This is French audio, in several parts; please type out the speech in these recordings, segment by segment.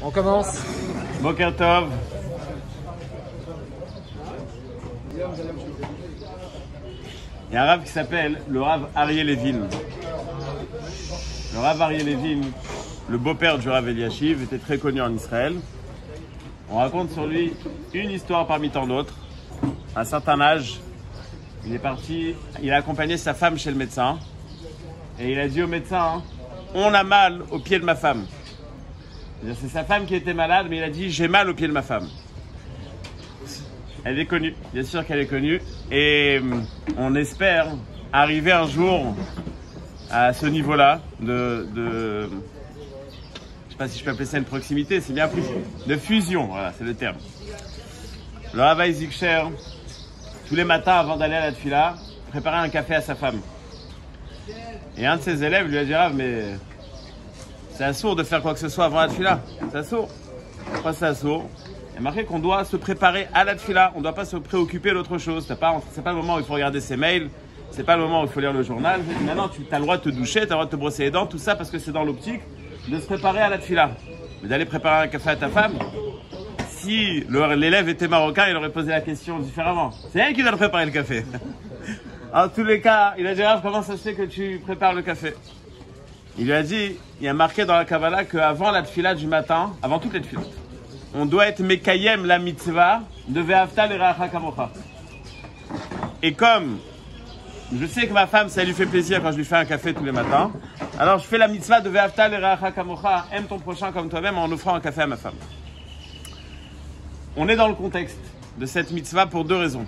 On commence. Boker Tov. Il y a un Rav qui s'appelle le Rav Aryeh Levin. Le Rav Aryeh Levin, le beau-père du Rav Eliashiv, était très connu en Israël. On raconte sur lui une histoire parmi tant d'autres. À un certain âge, il est parti, il a accompagné sa femme chez le médecin. Et il a dit au médecin, on a mal au pied de ma femme. C'est sa femme qui était malade, mais il a dit, j'ai mal au pied de ma femme. Elle est connue, bien sûr qu'elle est connue. Et on espère arriver un jour à ce niveau-là de je sais pas si je peux appeler ça une proximité, c'est bien plus de fusion, voilà, c'est le terme. Le Rav Isaac Sher, tous les matins avant d'aller à la tefila, préparait un café à sa femme. Et un de ses élèves lui a dit, Rav, mais c'est assourd de faire quoi que ce soit avant la tefila. C'est assourd. Pourquoi c'est assourd? Il y a marqué qu'on doit se préparer à la tefila. On ne doit pas se préoccuper d'autre chose. C'est pas le moment où il faut regarder ses mails. C'est pas le moment où il faut lire le journal. Maintenant, tu as le droit de te doucher, tu as le droit de te brosser les dents, tout ça parce que c'est dans l'optique de se préparer à la tefila. Mais d'aller préparer un café à ta femme, si l'élève était marocain, il aurait posé la question différemment. C'est elle qui doit préparer le café. En tous les cas, il a dit, Rav, comment ça se fait que tu prépares le café? Il lui a dit, il y a marqué dans la Kabbalah qu'avant la tefila du matin, avant toutes les tefilotes, on doit être mekayem la mitzvah de ve'afta l'eracha kamocha. Et comme je sais que ma femme, ça lui fait plaisir quand je lui fais un café tous les matins, alors je fais la mitzvah de ve'afta l'eracha kamocha, aime ton prochain comme toi-même en offrant un café à ma femme. On est dans le contexte de cette mitzvah pour deux raisons.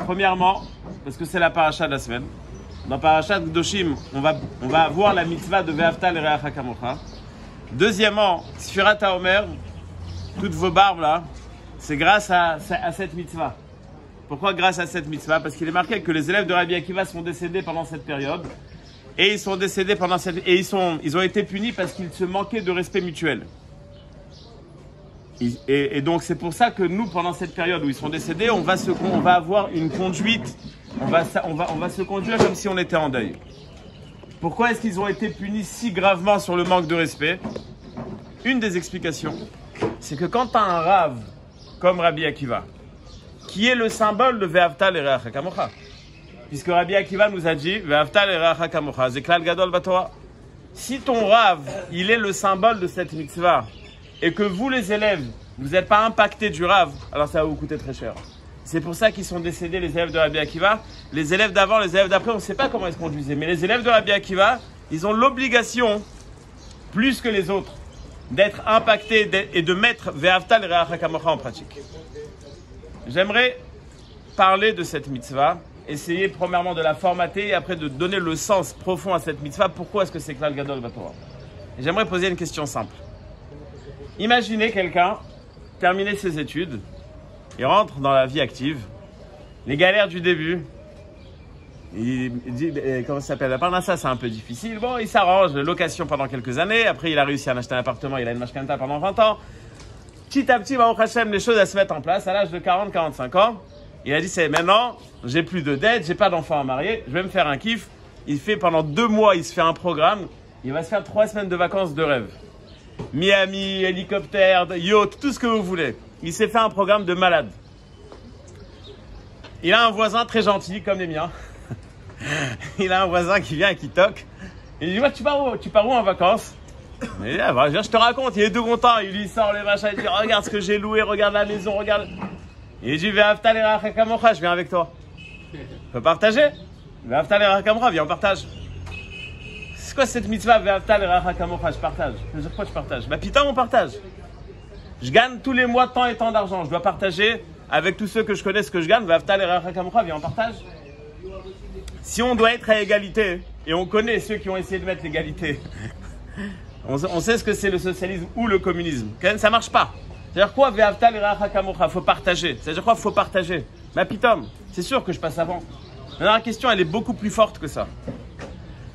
Premièrement, parce que c'est la paracha de la semaine. Dans Parashat Kedoshim, on va voir la mitzvah de ve'afta l'eracha kamocha. Deuxièmement, Sfirat HaOmer, toutes vos barbes là, c'est grâce à cette mitzvah. Pourquoi grâce à cette mitzvah? Parce qu'il est marqué que les élèves de Rabbi Akiva sont décédés pendant cette période. Et ils sont décédés pendant ils ont été punis parce qu'ils se manquaient de respect mutuel. Et donc c'est pour ça que nous, pendant cette période où ils sont décédés, on va avoir une conduite, on va se conduire comme si on était en deuil. Pourquoi est-ce qu'ils ont été punis si gravement sur le manque de respect? Une des explications, c'est que quand tu as un Rav comme Rabbi Akiva, qui est le symbole de Ve'afta l'eracha kamocha, puisque Rabbi Akiva nous a dit Ve'afta l'eracha kamocha, Zeklal Gadol Batorah. Si ton Rav, il est le symbole de cette mitzvah, et que vous les élèves, vous n'êtes pas impactés du Rav, alors ça va vous coûter très cher. C'est pour ça qu'ils sont décédés, les élèves de Rabbi Akiva. Les élèves d'avant, les élèves d'après, on ne sait pas comment ils se conduisaient, mais les élèves de Rabbi Akiva, ils ont l'obligation, plus que les autres, d'être impactés et de mettre Ve'afta l'eracha kamocha en pratique. J'aimerais parler de cette mitzvah, essayer premièrement de la formater et après de donner le sens profond à cette mitzvah. Pourquoi est-ce que c'est Klal Gadol Batorah? J'aimerais poser une question simple. Imaginez quelqu'un terminer ses études, il rentre dans la vie active, les galères du début, il dit, comment ça s'appelle, la parnassa, c'est un peu difficile, bon, il s'arrange, location pendant quelques années, après il a réussi à acheter un appartement, il a une mashkanta pendant 20 ans, petit à petit, Baruch Hashem, les choses elles se mettent en place, à l'âge de 40-45 ans, il a dit, c'est maintenant, j'ai plus de dettes, j'ai pas d'enfants à marier, je vais me faire un kiff, il fait pendant 2 mois, il se fait un programme, il va se faire 3 semaines de vacances de rêve. Miami, hélicoptère, yacht, tout ce que vous voulez. Il s'est fait un programme de malade. Il a un voisin très gentil, comme les miens. Il a un voisin qui vient et qui toque. Il dit, ouais, tu pars où en vacances? Il dit, ah, bah, je te raconte, il est tout content. Il lui sort les machins, il dit, regarde ce que j'ai loué, regarde la maison, regarde. Il dit, Ve'afta l'eracha kamocha, je viens avec toi. On peut partager? Ve'afta l'eracha kamocha, viens, on partage. C'est quoi cette mitzvah Ve'afta l'eracha kamocha? Je partage. Je veux dire quoi je partage? Bah putain, on partage. Je gagne tous les mois tant et tant d'argent. Je dois partager avec tous ceux que je connais ce que je gagne. Ve'afta l'eracha kamocha, viens, on partage. Si on doit être à égalité, et on connaît ceux qui ont essayé de mettre l'égalité, on sait ce que c'est le socialisme ou le communisme. Quand même, ça marche pas. C'est-à-dire quoi Ve'afta l'eracha kamocha? Faut partager. C'est-à-dire quoi? Faut partager. Bah putain, c'est sûr que je passe avant. Mais la question, elle est beaucoup plus forte que ça.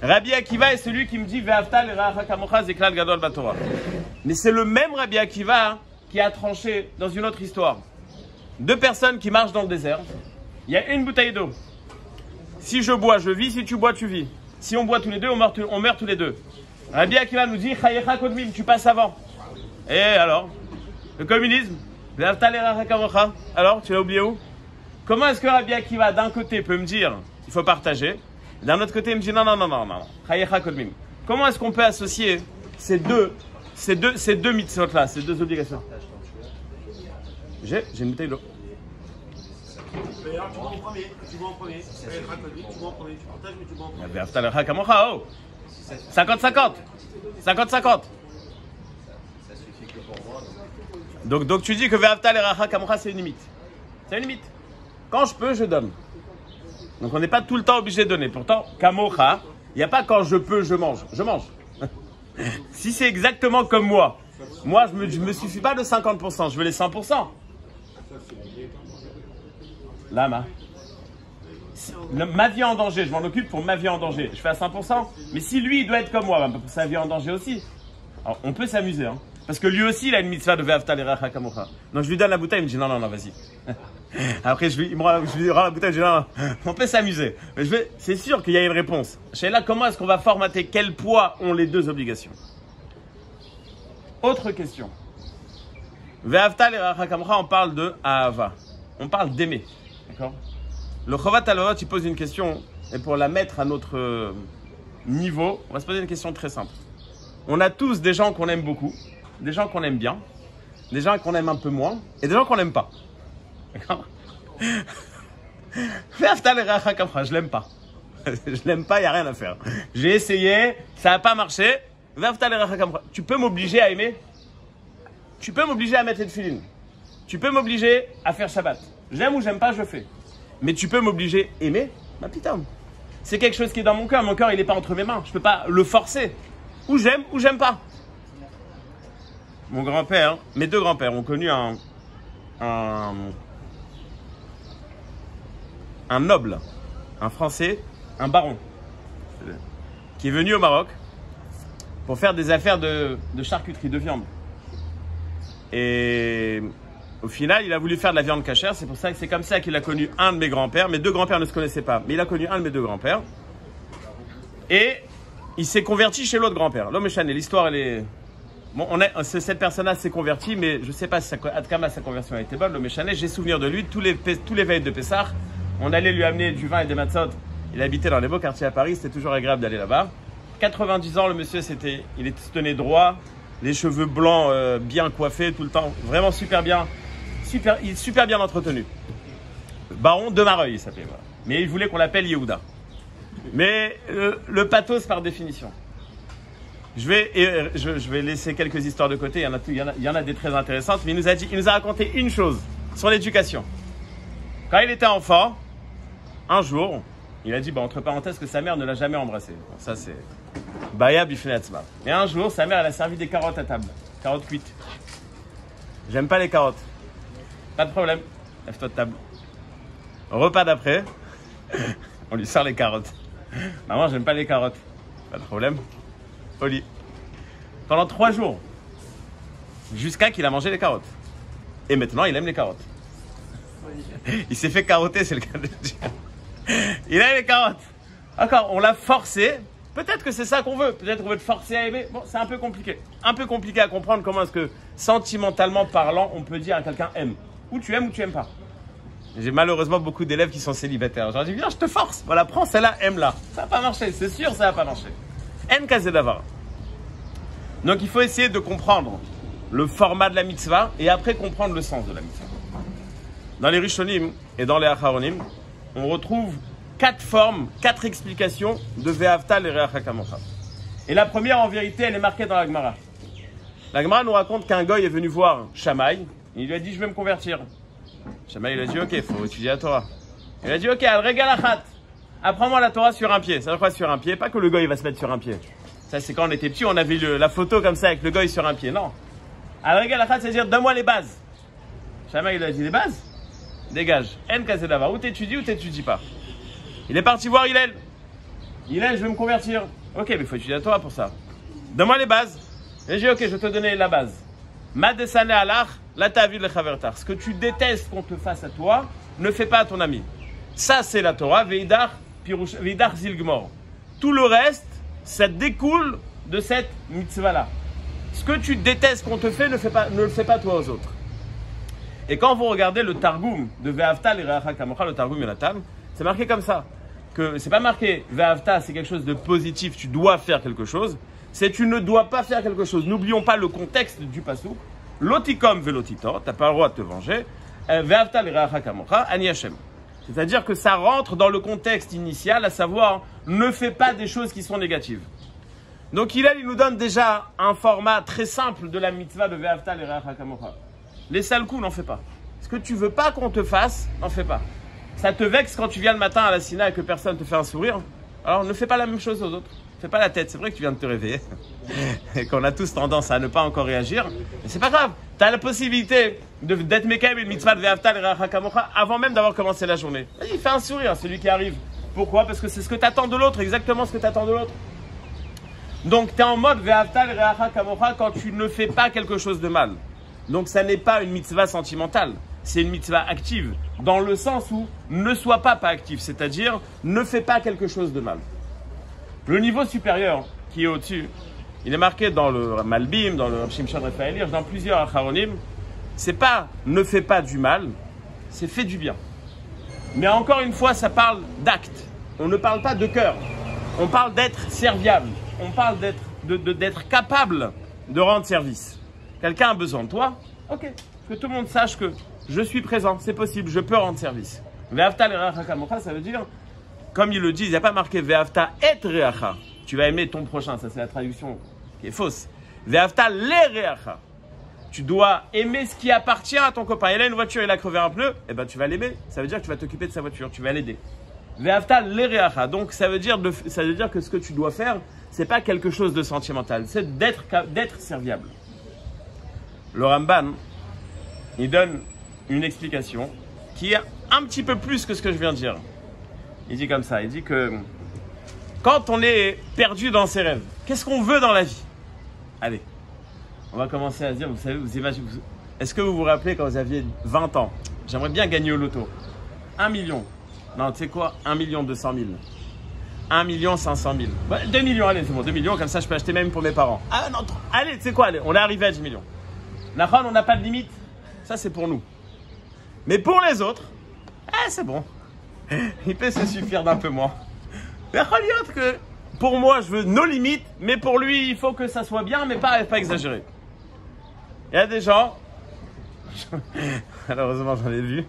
Rabbi Akiva est celui qui me dit Ve'afta l'eracha kamocha Zeklal Gadol Batorah. Mais c'est le même Rabbi Akiva qui a tranché dans une autre histoire. 2 personnes qui marchent dans le désert. Il y a une bouteille d'eau. Si je bois, je vis. Si tu bois, tu vis. Si on boit tous les deux, on meurt tous les deux. Rabbi Akiva nous dit Chayecha Kodmim, tu passes avant. Et alors? Le communisme? Alors, tu l'as oublié où? Comment est-ce que Rabbi Akiva, d'un côté, peut me dire il faut partager, d'un autre côté, il me dit non. Comment est-ce qu'on peut associer ces deux mitzvot-là, ces deux obligations? J'ai une bouteille d'eau. Mais alors, tu bois en premier. Tu partages, mais tu bois en premier. 50-50. 50-50. Donc tu dis que Ve'aftal Eracha Kamocha, c'est une limite. C'est une limite. Quand je peux, je donne. Donc on n'est pas tout le temps obligé de donner. Pourtant, Kamocha, il n'y a pas quand je peux, je mange. Je mange. Si c'est exactement comme moi je me suffis pas de 50%, je veux les 100%. Lama. Ma vie en danger, je m'en occupe pour ma vie en danger. Je fais à 100%. Mais si lui, il doit être comme moi, pour sa vie en danger aussi. Alors, on peut s'amuser, hein. Parce que lui aussi, il a une mitzvah de Ve'aftal Eracha Kamocha. Donc je lui donne la bouteille, il me dit non, vas-y. Après, je lui rends la bouteille, je dis non, on peut s'amuser. Mais c'est sûr qu'il y a une réponse. Là, comment est-ce qu'on va formater quel poids ont les deux obligations? Autre question. Ve'aftal Eracha Kamocha, on parle de Ahava. On parle d'aimer. D'accord? Le Chovat Halavot, il pose une question, et pour la mettre à notre niveau, on va se poser une question très simple. On a tous des gens qu'on aime beaucoup, des gens qu'on aime bien, des gens qu'on aime un peu moins, et des gens qu'on n'aime pas. D'accord? Je l'aime pas. Je l'aime pas, il n'y a rien à faire. J'ai essayé, ça n'a pas marché. Tu peux m'obliger à aimer? Tu peux m'obliger à mettre les tefilines? Tu peux m'obliger à faire Shabbat? J'aime ou j'aime pas, je fais. Mais tu peux m'obliger à aimer? Bah putain. C'est quelque chose qui est dans mon cœur. Mon cœur, il n'est pas entre mes mains. Je ne peux pas le forcer. Ou j'aime pas. Mon grand-père, mes deux grands-pères ont connu un noble, un Français, un baron, qui est venu au Maroc pour faire des affaires de charcuterie, de viande. Et au final, il a voulu faire de la viande cachère. C'est pour ça que c'est comme ça qu'il a connu un de mes grands-pères. Mes deux grands-pères ne se connaissaient pas, mais il a connu un de mes deux grands-pères. Et il s'est converti chez l'autre grand-père. L'homme est chané. L'histoire, elle est... Bon, cette personne-là s'est convertie, mais je ne sais pas si Adkama, sa conversion a été bonne. L'homme est chané. J'ai souvenir de lui. Tous les veilles de Pessah, on allait lui amener du vin et des matzot. Il habitait dans les beaux quartiers à Paris. C'était toujours agréable d'aller là-bas. 90 ans, le monsieur, il se tenait droit. Les cheveux blancs bien coiffés tout le temps. Vraiment super bien entretenu. Baron de Mareuil, il s'appelait. Voilà. Mais il voulait qu'on l'appelle Yehuda. Mais le pathos par définition. Je vais laisser quelques histoires de côté. Il y en a des très intéressantes. Mais il nous a raconté une chose. Son éducation. Quand il était enfant, un jour, il a dit, entre parenthèses, que sa mère ne l'a jamais embrassé. Bon, ça, c'est... Baya Bifneatzma. Et un jour, sa mère, elle a servi des carottes à table. Carottes cuites. J'aime pas les carottes. Pas de problème. Lève-toi de table. Repas d'après, on lui sort les carottes. Maman, j'aime pas les carottes. Pas de problème. Au lit. Pendant 3 jours. Jusqu'à qu'il a mangé les carottes. Et maintenant, il aime les carottes. Il s'est fait carotter, c'est le cas de dire. Il aime les carottes. D'accord, on l'a forcé. Peut-être que c'est ça qu'on veut. Peut-être qu'on veut te forcer à aimer. Bon, c'est un peu compliqué. Un peu compliqué à comprendre comment est-ce que, sentimentalement parlant, on peut dire à quelqu'un aime. Ou tu aimes ou tu aimes pas. J'ai malheureusement beaucoup d'élèves qui sont célibataires. Je leur dis, viens, je te force. Voilà, prends celle-là, aime-la. Ça va pas marcher, c'est sûr, ça va pas marcher. En kazedavar. Donc il faut essayer de comprendre le format de la mitzvah et après comprendre le sens de la mitzvah. Dans les Rishonim et dans les Acharonim, on retrouve 4 formes, 4 explications de Ve'aftal Eracha Kamocha. Et la première, en vérité, elle est marquée dans la Gemara. La Gemara nous raconte qu'un goy est venu voir Shammai. Il lui a dit, je vais me convertir. Shammai, il a dit, ok, il faut étudier la Torah. Il a dit, ok, al-regalachat. Apprends-moi la Torah sur un pied. Ça veut dire quoi sur un pied? Pas que le goy va se mettre sur un pied. Ça, c'est quand on était petit, on avait la photo comme ça avec le goy sur un pied. Non. Al-regalachat, c'est-à-dire, donne-moi les bases. Shammai, il a dit, les bases? Dégage. En kazedavar. Ou t'étudies ou t'étudies pas. Il est parti voir Hillel. Hillel, je vais me convertir. Ok, mais il faut étudier la Torah pour ça. Donne-moi les bases. Et j'ai dit, ok, je vais te donner la base. Madesane alach, la tavid le chavertar. Ce que tu détestes qu'on te fasse à toi, ne fais pas à ton ami. Ça, c'est la Torah. Veidar zilgmor. Tout le reste, ça découle de cette mitzvah-là. Ce que tu détestes qu'on te fait, ne le fais pas toi aux autres. Et quand vous regardez le Targum de Ve'avta l'Ireacha Kamocha, le Targum Yonatan, c'est marqué comme ça. Que c'est pas marqué Ve'avta, c'est quelque chose de positif, tu dois faire quelque chose. C'est tu ne dois pas faire quelque chose. N'oublions pas le contexte du pasuk. Lotikom velotitor, t'as pas le droit de te venger. Ve'avta l'Ireacha Kamocha, Ani Hashem. C'est-à-dire que ça rentre dans le contexte initial, à savoir, ne fais pas des choses qui sont négatives. Donc il nous donne déjà un format très simple de la mitzvah de Ve'avta l'Ireacha Kamocha. Les sales coups, n'en fais pas. Ce que tu veux pas qu'on te fasse, n'en fais pas. Ça te vexe quand tu viens le matin à la Sina et que personne te fait un sourire. Alors ne fais pas la même chose aux autres. Fais pas la tête. C'est vrai que tu viens de te réveiller et qu'on a tous tendance à ne pas encore réagir. Mais c'est pas grave. Tu as la possibilité d'être Mekayem et mitzvah de Ve'avta l'Ireacha Kamocha avant même d'avoir commencé la journée. Vas-y, fais un sourire, celui qui arrive. Pourquoi? Parce que c'est ce que tu attends de l'autre, exactement ce que tu attends de l'autre. Donc tu es en mode Ve'avta l'Ireacha Kamocha quand tu ne fais pas quelque chose de mal. Donc ça n'est pas une mitzvah sentimentale, c'est une mitzvah active, dans le sens où ne sois pas actif, c'est-à-dire ne fais pas quelque chose de mal. Le niveau supérieur qui est au-dessus, il est marqué dans le Malbim, dans le Shimshon Raphaël, dans plusieurs Acharonim, c'est pas ne fais pas du mal, c'est fais du bien. Mais encore une fois, ça parle d'acte, on ne parle pas de cœur, on parle d'être serviable, on parle d'être capable de rendre service. Quelqu'un a besoin de toi, ok, que tout le monde sache que je suis présent, c'est possible, je peux rendre service. Ve'avta l'Ireacha Kamocha, ça veut dire, comme ils le disent, il n'y a pas marqué Ve'avta et Reacha. Tu vas aimer ton prochain, ça c'est la traduction qui est fausse. Ve'avta l'Reacha. Tu dois aimer ce qui appartient à ton copain. Il a une voiture, il a crevé un pneu, eh ben tu vas l'aimer. Ça veut dire que tu vas t'occuper de sa voiture, tu vas l'aider. Ve'avta l'Reacha. Donc ça veut dire que ce que tu dois faire, c'est pas quelque chose de sentimental, c'est d'être serviable. Le Ramban, il donne une explication qui est un petit peu plus que ce que je viens de dire. Il dit comme ça, il dit que quand on est perdu dans ses rêves, qu'est-ce qu'on veut dans la vie? Allez, on va commencer à se dire, vous savez, est-ce que vous vous rappelez quand vous aviez 20 ans? J'aimerais bien gagner au loto. 1 million. Non, tu sais quoi? 1 200 000. 1 500 000. 2 millions, allez, c'est bon, 2 millions, comme ça je peux acheter même pour mes parents. Ah non, allez, tu sais quoi, allez, on est arrivé à 10 millions. Nachon, on n'a pas de limite. Ça, c'est pour nous. Mais pour les autres, c'est bon. Il peut se suffire d'un peu moins. Mais regarde que pour moi, je veux nos limites, mais pour lui, il faut que ça soit bien, mais pas exagéré. Il y a des gens, malheureusement, j'en ai vu.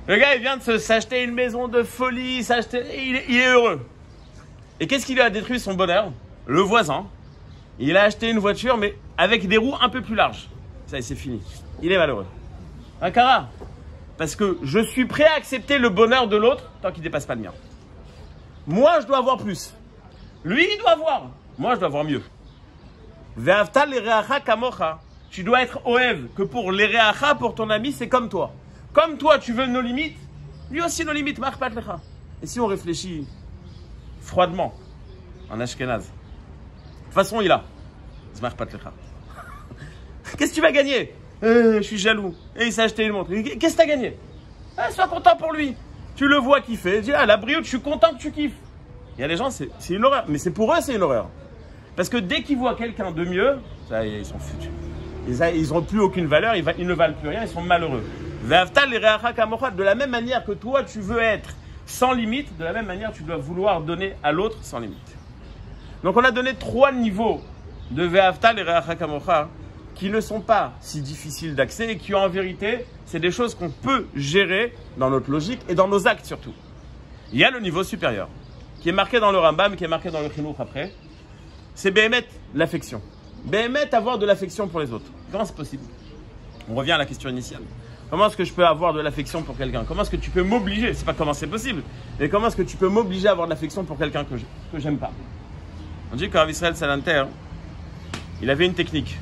Le gars, il vient de s'acheter une maison de folie, il est heureux. Et qu'est-ce qui lui a détruit son bonheur? Le voisin. Il a acheté une voiture, mais avec des roues un peu plus larges. Ça, c'est fini. Il est malheureux. Un cara. Parce que je suis prêt à accepter le bonheur de l'autre tant qu'il ne dépasse pas le mien. Moi, je dois avoir plus. Lui, il doit avoir. Moi, je dois avoir mieux. Ve'avta l'Ireacha Kamocha. Tu dois être oev, que pour l'Ireacha, pour ton ami, c'est comme toi. Comme toi, tu veux nos limites, lui aussi nos limites. Marpat lecha. Et si on réfléchit froidement, en ashkenaz, de toute façon, il a. Marpat lecha. Qu'est-ce que tu vas gagner? Je suis jaloux. Et il s'est acheté une montre. Qu'est-ce que tu as gagné? Sois content pour lui. Tu le vois kiffer. Dis, la brioche, je suis content que tu kiffes. Il y a des gens, c'est une horreur. Mais c'est pour eux, c'est une horreur. Parce que dès qu'ils voient quelqu'un de mieux, ça, ils sont foutus. Ils n'ont plus aucune valeur, ils ne valent plus rien, ils sont malheureux. Ve'avta l'Ireacha Kamocha, de la même manière que toi, tu veux être sans limite, de la même manière, tu dois vouloir donner à l'autre sans limite. Donc, on a donné 3 niveaux de Ve'avta l'Ireacha Kamocha qui ne sont pas si difficiles d'accès et qui, en vérité, c'est des choses qu'on peut gérer dans notre logique et dans nos actes surtout. Il y a le niveau supérieur, qui est marqué dans le Rambam, qui est marqué dans le Chinuch après. C'est Béhémet, l'affection. Béhémet, avoir de l'affection pour les autres. Comment c'est possible? On revient à la question initiale. Comment est-ce que je peux avoir de l'affection pour quelqu'un? Comment est-ce que tu peux m'obliger? C'est pas comment c'est possible, mais comment est-ce que tu peux m'obliger à avoir de l'affection pour quelqu'un que j'aime pas? On dit qu'Rav Israël Salanter, il avait une technique.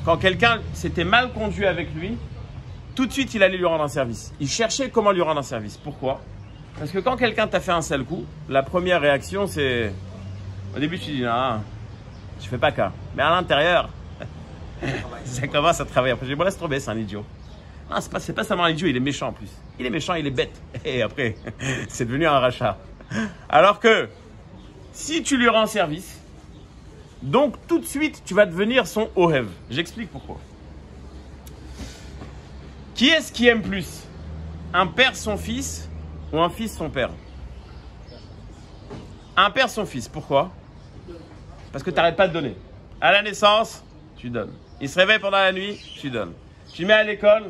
Quand quelqu'un s'était mal conduit avec lui, tout de suite il allait lui rendre un service. Il cherchait comment lui rendre un service. Pourquoi? Parce que quand quelqu'un t'a fait un sale coup, la première réaction c'est... Au début tu dis non, je fais pas cas. Mais à l'intérieur, ça commence à travailler. Après je dis bon laisse tomber, c'est un idiot. Non, c'est pas seulement un idiot, il est méchant en plus. Il est méchant, il est bête. Et après, c'est devenu un rachat. Alors que, si tu lui rends service, Donc, tout de suite, tu vas devenir son Ohev. J'explique pourquoi. Qui est-ce qui aime plus? Un père son fils ou un fils son père? Un père son fils. Pourquoi? Parce que tu n'arrêtes pas de donner. À la naissance, tu donnes. Il se réveille pendant la nuit, tu donnes. Tu mets à l'école,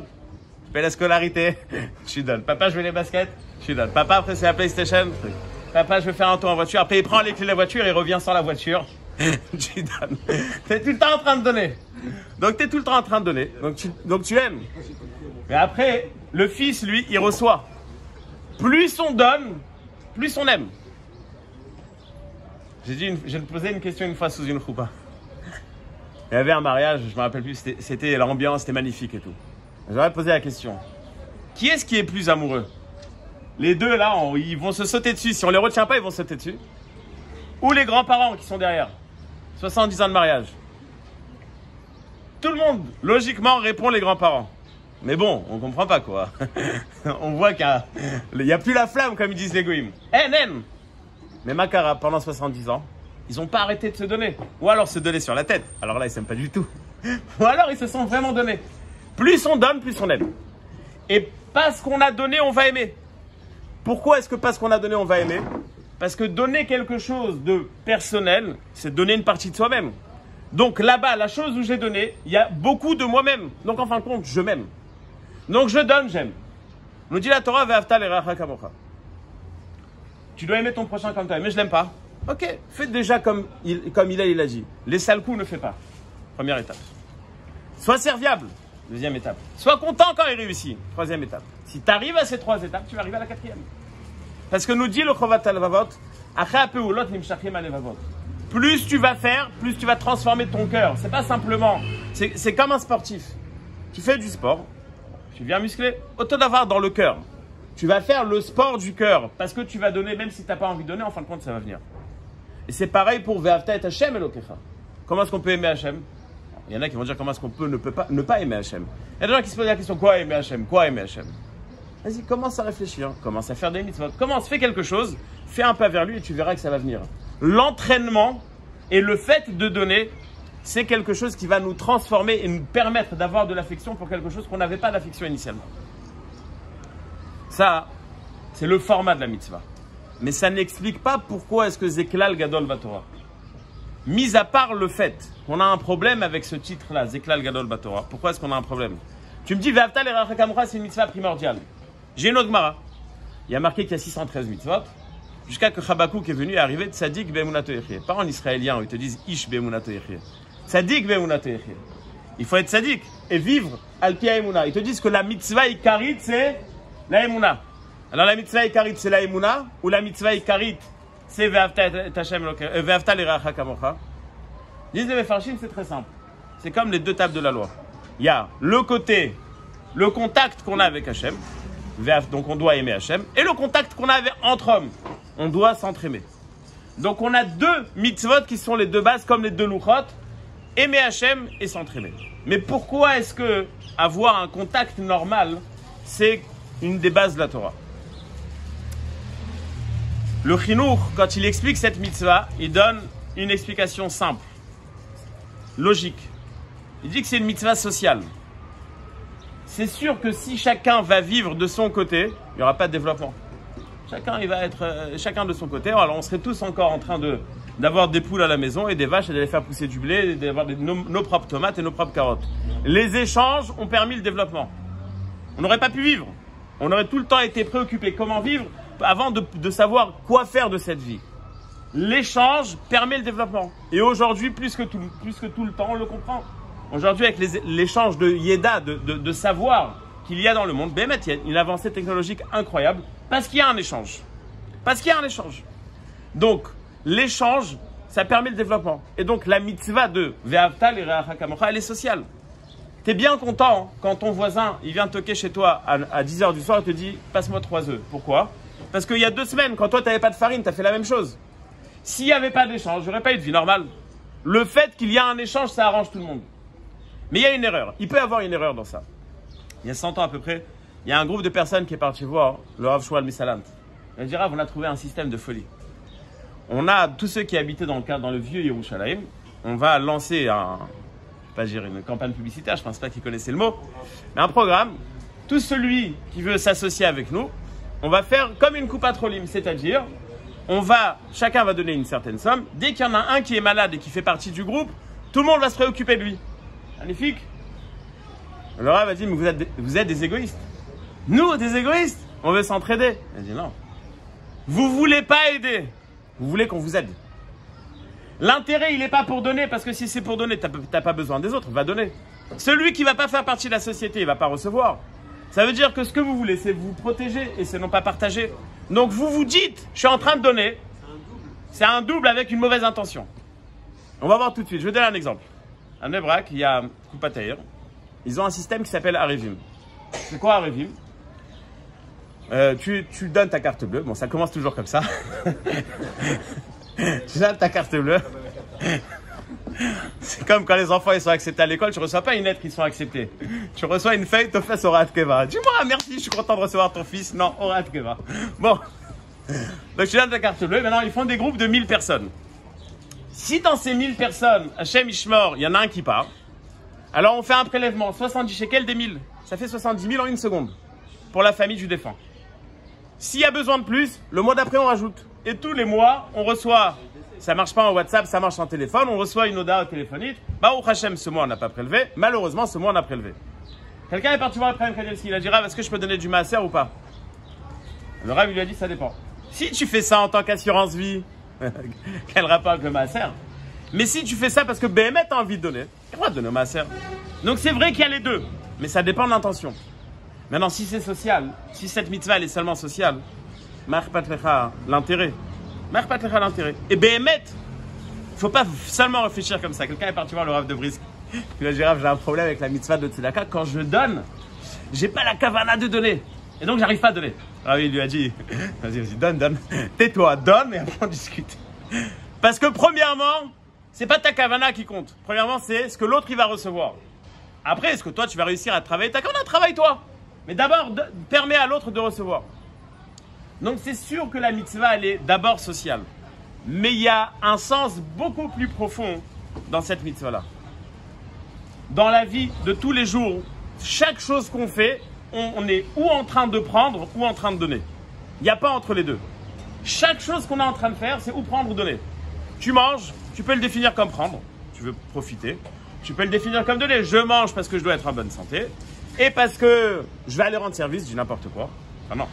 tu payes la scolarité, tu donnes. Papa, je veux les baskets, tu donnes. Papa, après, c'est la PlayStation. Papa, je veux faire un tour en voiture. Après, il prend les clés de la voiture et il revient sans la voiture. Tu donnes. Tu es tout le temps en train de donner. Donc, tu es tout le temps en train de donner. Donc tu aimes. Mais après, le fils, lui, il reçoit. Plus on donne, plus on aime. J'ai posé une question une fois sous une choupa. Il y avait un mariage, je ne me rappelle plus, c'était l'ambiance, c'était magnifique et tout. J'aurais posé la question. Qui est-ce qui est plus amoureux? Les deux là, ils vont se sauter dessus. Si on ne les retient pas, ils vont se sauter dessus. Ou les grands-parents qui sont derrière. 70 ans de mariage. Tout le monde, logiquement, répond les grands-parents. Mais bon, on ne comprend pas quoi. On voit qu'il n'y a plus la flamme, comme ils disent les goïms. Nen. Mais Makara, pendant 70 ans, ils n'ont pas arrêté de se donner. Ou alors se donner sur la tête. Alors là, ils ne s'aiment pas du tout. Ou alors, ils se sont vraiment donnés. Plus on donne, plus on aime. Et parce qu'on a donné, on va aimer. Pourquoi est-ce que parce qu'on a donné, on va aimer? Parce que donner quelque chose de personnel, c'est donner une partie de soi-même. Donc là-bas, la chose où j'ai donné, il y a beaucoup de moi-même. Donc en fin de compte, je m'aime. Donc je donne, j'aime. Nous dit la Torah, Ve'afta l'iracha kamocha. Tu dois aimer ton prochain comme toi. Mais je l'aime pas. Ok, fais déjà comme il a dit. Les sales coups, ne fais pas. Première étape. Sois serviable. Deuxième étape. Sois content quand il réussit. Troisième étape. Si tu arrives à ces trois étapes, tu vas arriver à la quatrième. Parce que nous dit le Chovat al-Vavot, plus tu vas faire, plus tu vas transformer ton cœur. C'est pas simplement. C'est comme un sportif. Tu fais du sport, tu viens muscler, autant d'avoir dans le cœur. Tu vas faire le sport du cœur parce que tu vas donner, même si tu n'as pas envie de donner, en fin de compte, ça va venir. Et c'est pareil pour Ve'afta et Hashem Elokecha. Comment est-ce qu'on peut aimer Hashem? Il y en a qui vont dire comment est-ce qu'on peut ne pas aimer Hashem. Il y a des gens qui se posent la question, quoi aimer Hashem? Quoi aimer Hashem? Vas-y, commence à réfléchir, commence à faire des mitzvot, commence, fais quelque chose, fais un pas vers lui et tu verras que ça va venir. L'entraînement et le fait de donner, c'est quelque chose qui va nous transformer et nous permettre d'avoir de l'affection pour quelque chose qu'on n'avait pas d'affection initialement. Ça, c'est le format de la mitzvah. Mais ça n'explique pas pourquoi est-ce que Zeklal Gadol Batorah. Mis à part le fait qu'on a un problème avec ce titre-là, Zeklal Gadol Batorah, pourquoi est-ce qu'on a un problème? Tu me dis, Ve'afta l'iracha kamocha, c'est une mitzvah primordiale. J'ai une autre Gemara. Il y a marqué qu'il y a 613 mitzvot, jusqu'à que Chabakouk est venu arriver Tzadik be'emunato yechie. Pas en israélien où ils te disent Ish be'emunato yechie. Tzadik be'emunato yechie. Il faut être tzadik et vivre al pi ha'emuna. Ils te disent que la mitzvah ikarit c'est la emuna. Alors la mitzvah ikarit c'est la emuna ou la mitzvah ikarit c'est Ve'afta l'iracha kamocha. Disent les Mefarshim, c'est très simple. C'est comme les deux tables de la loi. Il y a le côté, le contact qu'on a avec Hachem. Donc on doit aimer Hachem. Et le contact qu'on a entre hommes. On doit s'entraimer. Donc on a deux mitzvot qui sont les deux bases comme les deux louchot. Aimer Hachem et s'entraimer. Mais pourquoi est-ce que avoir un contact normal, c'est une des bases de la Torah? Le Chinour, quand il explique cette mitzvah, il donne une explication simple, logique. Il dit que c'est une mitzvah sociale. C'est sûr que si chacun va vivre de son côté, il n'y aura pas de développement. Chacun, il va être chacun de son côté. Alors on serait tous encore en train d'avoir des poules à la maison et des vaches et d'aller faire pousser du blé, et d'avoir nos propres tomates et nos propres carottes. Les échanges ont permis le développement. On n'aurait pas pu vivre. On aurait tout le temps été préoccupé comment vivre avant de savoir quoi faire de cette vie. L'échange permet le développement. Et aujourd'hui, plus que tout le temps, on le comprend. Aujourd'hui, avec l'échange de yéda, de savoir qu'il y a dans le monde, Bémet, il y a une avancée technologique incroyable parce qu'il y a un échange. Parce qu'il y a un échange. Donc, l'échange, ça permet le développement. Et donc, la mitzvah de Ve'afta l'iracha kamocha, elle est sociale. Tu es bien content quand ton voisin, il vient toquer chez toi à 10h du soir et te dit « Passe-moi 3 œufs ». Pourquoi? Parce qu'il y a 2 semaines, quand toi, tu n'avais pas de farine, tu as fait la même chose. S'il n'y avait pas d'échange, il n'y aurait pas eu de vie normale. Le fait qu'il y a un échange, ça arrange tout le monde. Mais il y a une erreur. Il peut y avoir une erreur dans ça. Il y a 100 ans à peu près, il y a un groupe de personnes qui est parti voir le Rav Shmuel Misalant. Il dit, on a trouvé un système de folie. On a tous ceux qui habitaient dans le vieux Yerushalayim, on va lancer pas dire une campagne publicitaire, je ne pense pas qu'ils connaissaient le mot, mais un programme. Tout celui qui veut s'associer avec nous, on va faire comme une coupe à trolim, c'est-à-dire, chacun va donner une certaine somme. Dès qu'il y en a un qui est malade et qui fait partie du groupe, tout le monde va se préoccuper de lui. Magnifique. Le Rav va dire, mais vous êtes des égoïstes. Nous, des égoïstes, on veut s'entraider. Il dit non. Vous ne voulez pas aider. Vous voulez qu'on vous aide. L'intérêt, il n'est pas pour donner, parce que si c'est pour donner, tu n'as pas besoin des autres, va donner. Celui qui ne va pas faire partie de la société, il ne va pas recevoir. Ça veut dire que ce que vous voulez, c'est vous protéger et c'est non pas partager. Donc vous vous dites, je suis en train de donner. C'est un double avec une mauvaise intention. On va voir tout de suite. Je vais donner un exemple. À Nebrak, il y a Coupa Tahir. Ils ont un système qui s'appelle Arevim. C'est quoi Arevim? Tu donnes ta carte bleue. Bon, ça commence toujours comme ça. Tu donnes ta carte bleue. C'est comme quand les enfants ils sont acceptés à l'école, tu ne reçois pas une lettre qu'ils sont acceptés. Tu reçois une feuille, tu fais Orat Keva. Dis-moi merci, je suis content de recevoir ton fils. Non, Orat Keva. Bon. Donc tu donnes ta carte bleue. Maintenant, ils font des groupes de 1000 personnes. Si dans ces 1000 personnes, Hachem Ishmor, il y en a un qui part, alors on fait un prélèvement. 70 shekels des 1000. Ça fait 70 000 en une seconde. Pour la famille du défunt. S'il y a besoin de plus, le mois d'après, on rajoute. Et tous les mois, on reçoit. Ça marche pas en WhatsApp, ça marche en téléphone. On reçoit une oda téléphonique. Bah, au Hachem, ce mois, on n'a pas prélevé. Malheureusement, ce mois, on a prélevé. Quelqu'un est parti voir le Prime Kadielski. Il a dit, Rav, est-ce que je peux donner du maaser ou pas? Le Rav, il lui a dit, ça dépend. Si tu fais ça en tant qu'assurance vie, quel rapport avec le maaser? Mais si tu fais ça parce que BMF a envie de donner, tu vas donner au maaser. Donc, c'est vrai qu'il y a les deux. Mais ça dépend de l'intention. Maintenant, si c'est social, si cette mitzvah, elle est seulement sociale, l'intérêt. L'intérêt. Et Béhémet, il ne faut pas seulement réfléchir comme ça. Quelqu'un est parti voir le Rav de Brisk. Il a dit, Rav, j'ai un problème avec la mitzvah de Tzedaka. Quand je donne, j'ai pas la kavana de donner. Et donc, j'arrive pas à donner. Ah oui, il lui a dit, vas-y, donne. Tais-toi, donne et après on discute. Parce que premièrement, c'est pas ta kavana qui compte. Premièrement, c'est ce que l'autre il va recevoir. Après, est-ce que toi, tu vas réussir à travailler ta kavana? Travaille-toi. Mais d'abord, permets à l'autre de recevoir. Donc c'est sûr que la mitzvah, elle est d'abord sociale. Mais il y a un sens beaucoup plus profond dans cette mitzvah-là. Dans la vie de tous les jours, chaque chose qu'on fait, on est ou en train de prendre ou en train de donner. Il n'y a pas entre les deux. Chaque chose qu'on est en train de faire, c'est ou prendre ou donner. Tu manges, tu peux le définir comme prendre. Tu veux profiter. Tu peux le définir comme donner. Je mange parce que je dois être en bonne santé. Et parce que je vais aller rendre service, je dis n'importe quoi. Enfin non.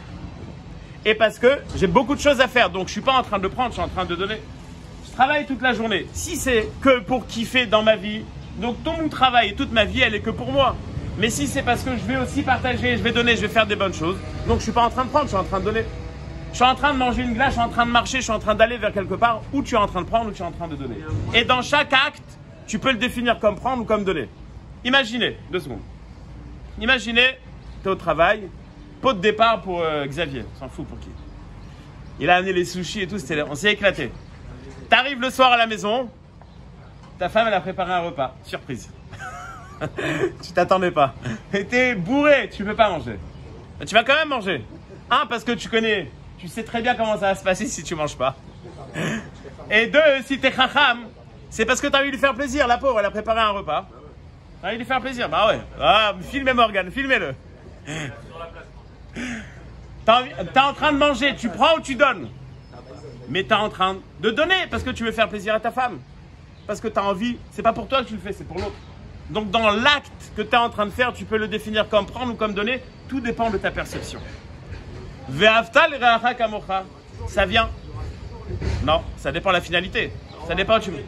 Et parce que j'ai beaucoup de choses à faire, donc je ne suis pas en train de prendre, je suis en train de donner. Je travaille toute la journée. Si c'est que pour kiffer dans ma vie, donc tout mon travail et toute ma vie, elle est que pour moi. Mais si c'est parce que je vais aussi partager, je vais donner, je vais faire des bonnes choses, donc je ne suis pas en train de prendre, je suis en train de donner. Je suis en train de manger une glace, je suis en train de marcher, je suis en train d'aller vers quelque part où tu es en train de prendre ou tu es en train de donner. Et dans chaque acte, tu peux le définir comme prendre ou comme donner. Imaginez, 2 secondes. Imaginez, tu es au travail, pot de départ pour Xavier, on s'en fout pour qui. Il a amené les sushis et tout, on s'est éclaté. Tu arrives le soir à la maison, ta femme elle a préparé un repas, surprise. Tu t'attendais pas. Et t'es bourré, tu peux pas manger. Mais tu vas quand même manger. Un, parce que tu sais très bien comment ça va se passer si tu manges pas. Et 2, si t'es chacham, c'est parce que t'as envie de lui faire plaisir. La pauvre, elle a préparé un repas. T'as envie de lui faire plaisir. Bah ouais. Ah, filmez Morgane, filmez-le. T'es en train de manger, tu prends ou tu donnes? Mais t'es en train de donner parce que tu veux faire plaisir à ta femme. Parce que t'as envie, c'est pas pour toi que tu le fais, c'est pour l'autre. Donc dans l'acte que tu es en train de faire, tu peux le définir comme prendre ou comme donner, tout dépend de ta perception. Ve'aftal re'acha kamocha, ça vient. Non, ça dépend de la finalité. Ça dépend où tu veux.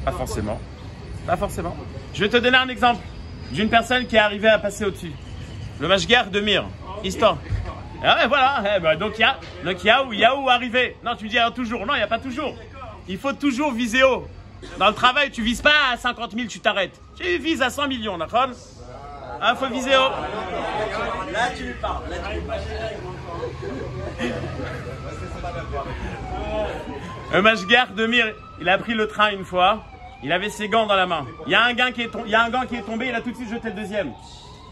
Pas forcément. Pas forcément. Je vais te donner un exemple d'une personne qui est arrivée à passer au-dessus. Le mashgar de Mir. Histoire. Ah ouais, voilà. Donc il y a où arriver. Non, tu me dis toujours. Non, il n'y a pas toujours. Il faut toujours viser haut. Dans le travail, tu vises pas à 50 000, tu t'arrêtes. Tu vises à 100 millions, d'accord? Il faut viser haut. Là, tu lui parles. Un mashgar de Mir, il a pris le train une fois. Il avait ses gants dans la main. Il y a un gant qui est tombé, il a tout de suite jeté le deuxième.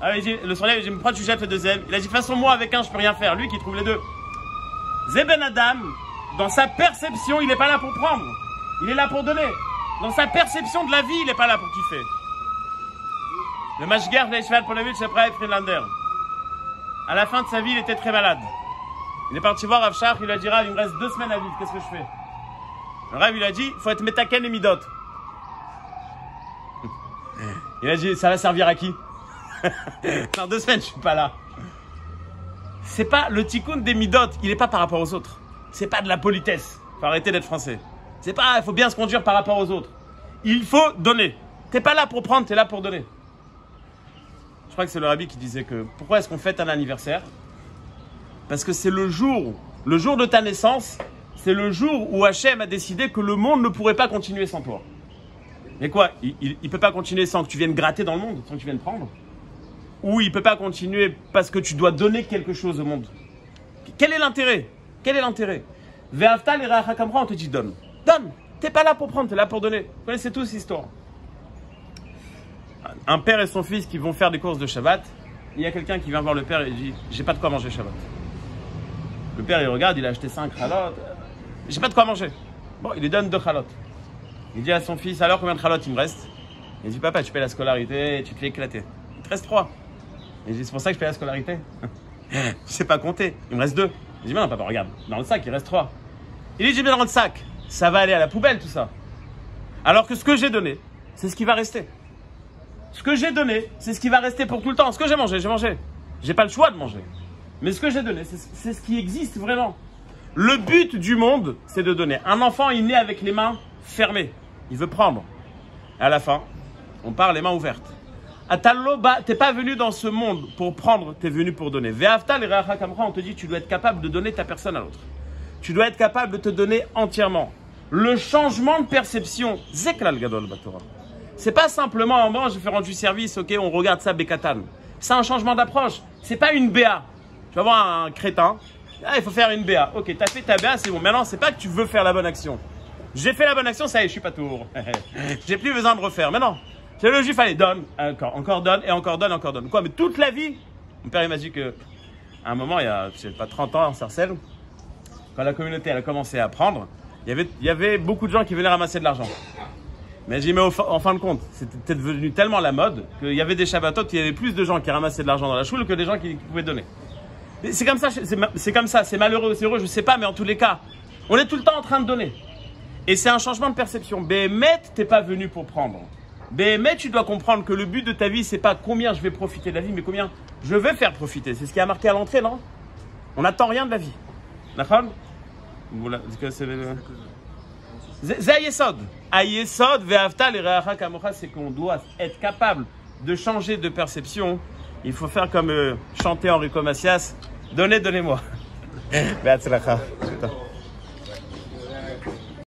Ah, le soleil, il dit, pourquoi tu jettes le deuxième? Il a dit, de toute façon, moi, avec un, je peux rien faire. Lui qui trouve les deux. Zeben Adam, dans sa perception, il n'est pas là pour prendre. Il est là pour donner. Dans sa perception de la vie, il n'est pas là pour kiffer. Le Mashgar Leishval Polovitch après Friedlander. À la fin de sa vie, il était très malade. Il est parti voir Rav Shach, il lui a dit, Rav, il me reste 2 semaines à vivre, qu'est-ce que je fais? Le Rav, il a dit, il faut être Metaken et Midot. Il a dit, ça va servir à qui? Dans 2 semaines, je suis pas là. C'est pas le tikkun des Midot, il est pas par rapport aux autres. C'est pas de la politesse. Faut arrêter d'être français. C'est pas, il faut bien se conduire par rapport aux autres. Il faut donner. T'es pas là pour prendre, t'es là pour donner. Je crois que c'est le rabbi qui disait que pourquoi est-ce qu'on fête un anniversaire? Parce que c'est le jour de ta naissance, c'est le jour où Hachem a décidé que le monde ne pourrait pas continuer sans toi. Mais quoi, il peut pas continuer sans que tu viennes gratter dans le monde, sans que tu viennes prendre? Ou il peut pas continuer parce que tu dois donner quelque chose au monde? Quel est l'intérêt? Quel est l'intérêt? Ve'aftal et Re'acha Kamcha, on te dit donne. Donne. T'es pas là pour prendre, t'es là pour donner. Vous connaissez tous cette histoire. Un père et son fils qui vont faire des courses de Shabbat. Il y a quelqu'un qui vient voir le père et il dit j'ai pas de quoi manger Shabbat. Le père il regarde, il a acheté 5 chalotes. J'ai pas de quoi manger. Bon, il lui donne 2 chalotes. Il dit à son fils alors combien de chalotes il me reste? Il dit papa, tu payes la scolarité, tu te fais éclater. Il te reste 3. Il dit c'est pour ça que je paye la scolarité. Je sais pas compter, il me reste 2. Il dit mais non papa, regarde, dans le sac il reste 3. Il dit j'ai mis dans le sac, ça va aller à la poubelle tout ça. Alors que ce que j'ai donné, c'est ce qui va rester. Ce que j'ai donné, c'est ce qui va rester pour tout le temps. Ce que j'ai mangé, j'ai mangé. J'ai pas le choix de manger. Mais ce que j'ai donné, c'est ce qui existe vraiment. Le but du monde, c'est de donner. Un enfant, il naît avec les mains fermées. Il veut prendre. Et à la fin, on part les mains ouvertes. Ataloba, t'es pas venu dans ce monde pour prendre, t'es venu pour donner. Ve'aftal et Re'acha Kamcha, on te dit, tu dois être capable de donner ta personne à l'autre. Tu dois être capable de te donner entièrement. Le changement de perception, Zeklal Gadol Batorah. C'est pas simplement, bon, je fais rendre du service, ok, on regarde ça, Bekatan. C'est un changement d'approche. C'est pas une BA. Tu vas voir un crétin. Ah, il faut faire une BA. Ok, t'as fait ta BA, c'est bon. Maintenant, c'est pas que tu veux faire la bonne action. J'ai fait la bonne action, ça y est, je suis pas tour. J'ai plus besoin de refaire. Mais non. C'est le juif, allez, donne, encore donne, et encore donne, encore donne. Quoi, mais toute la vie, mon père, il m'a dit que, à un moment, il y a, je sais pas, 30 ans, en Sarcelles, quand la communauté, elle a commencé à prendre, il y avait beaucoup de gens qui venaient ramasser de l'argent. Mais j'ai dit, mais en fin de compte, c'était devenu tellement la mode qu'il y avait des Shabbatot, il y avait plus de gens qui ramassaient de l'argent dans la choule que des gens qui pouvaient donner. C'est comme ça, c'est malheureux, c'est heureux, je sais pas, mais en tous les cas, on est tout le temps en train de donner. Et c'est un changement de perception. Béhémet, t'es pas venu pour prendre. Béhémet, tu dois comprendre que le but de ta vie, c'est pas combien je vais profiter de la vie, mais combien je vais faire profiter. C'est ce qui a marqué à l'entrée, non? On n'attend rien de la vie. D'accord? Voilà, c'est Ayesod. Ayesod, Ve'aftal et Re'acha Kamcha, c'est qu'on doit être capable de changer de perception. Il faut faire comme chanter Enrico Macias. Donnez, donnez-moi. Be'atzlacha.